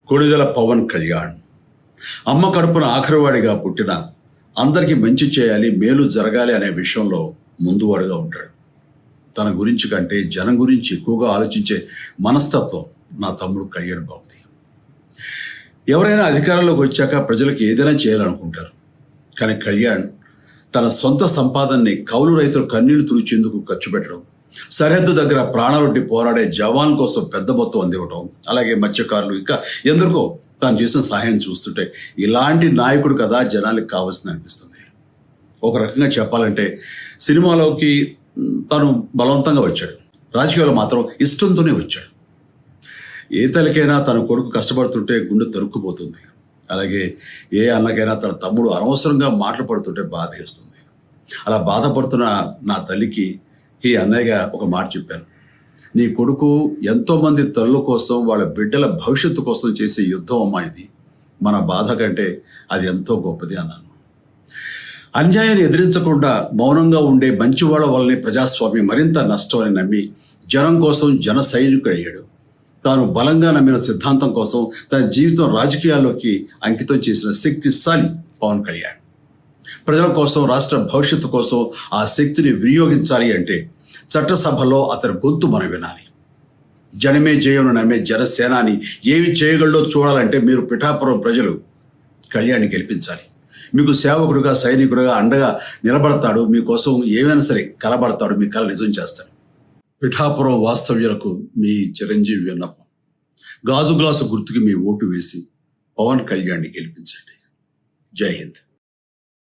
కొణిదెల పవన్ కళ్యాణ్ అమ్మ కడుపున ఆఖరివాడిగా పుట్టిన అందరికీ మంచి చేయాలి, మేలు జరగాలి అనే విషయంలో ముందువాడుగా ఉంటాడు. తన గురించి కంటే జనం గురించి ఎక్కువగా ఆలోచించే మనస్తత్వం నా తమ్ముడు కళ్యాణ్ బాబుది. ఎవరైనా అధికారంలోకి వచ్చాక ప్రజలకు ఏదైనా చేయాలనుకుంటారు. కానీ కళ్యాణ్ తన సొంత సంపాదనని కౌలు రైతులు కన్నీళ్లు తుడిచేందుకు ఖర్చు పెట్టడం, సరిహద్దు దగ్గర ప్రాణాలొడ్డి పోరాడే జవాన్ కోసం పెద్ద మొత్తం అందివ్వటం, అలాగే మత్స్యకారులు ఇంకా ఎందరికో తాను చేసిన సహాయం చూస్తుంటే ఇలాంటి నాయకుడు కదా జనాలకు కావాల్సింది అనిపిస్తుంది. ఒక రకంగా చెప్పాలంటే సినిమాలోకి తను బలవంతంగా వచ్చాడు, రాజకీయాలు మాత్రం ఇష్టంతోనే వచ్చాడు. ఏ తల్లికైనా తన కొడుకు కష్టపడుతుంటే గుండె తరుక్కుపోతుంది. అలాగే ఏ అన్నకైనా తన తమ్ముడు అనవసరంగా మాటలు పడుతుంటే బాధ వేస్తుంది. అలా బాధపడుతున్న నా తల్లికి ఈ అన్నయ్యగా ఒక మాట చెప్పాను. నీ కొడుకు ఎంతోమంది తల్లుల కోసం, వాళ్ళ బిడ్డల భవిష్యత్తు కోసం చేసే యుద్ధం అమ్మా ఇది. మన బాధ కంటే అది ఎంతో గొప్పది అన్నాను. అన్యాయాన్ని ఎదిరించకుండా మౌనంగా ఉండే మంచివాళ్ళ వల్లనే ప్రజాస్వామ్యం మరింత నష్టం అని నమ్మి జనం కోసం జన సైనికుడయ్యాడు. తాను బలంగా నమ్మిన సిద్ధాంతం కోసం తన జీవితం రాజకీయాల్లోకి అంకితం చేసిన శక్తిశాలి పవన్ కళ్యాణ్. ప్రజల కోసం, రాష్ట్ర భవిష్యత్తు కోసం ఆ శక్తిని వినియోగించాలి అంటే చట్టసభలో అతని గొంతు మనం వినాలి. జనమే జయను నమ్మే జనసేనాని ఏమి చేయగలడో చూడాలంటే మీరు పిఠాపురం ప్రజలు కళ్యాణ్ని గెలిపించాలి. మీకు సేవకుడుగా, సైనికుడుగా అండగా నిలబడతాడు. మీకోసం ఏమైనా సరే కలబడతాడు. మీ కళ నిజం చేస్తాడు. పిఠాపురం వాస్తవ్యులకు మీ చిరంజీవి విన్నపం, గాజు గ్లాసు గుర్తుకి మీ ఓటు వేసి పవన్ కళ్యాణ్ని గెలిపించండి. జై హింద్.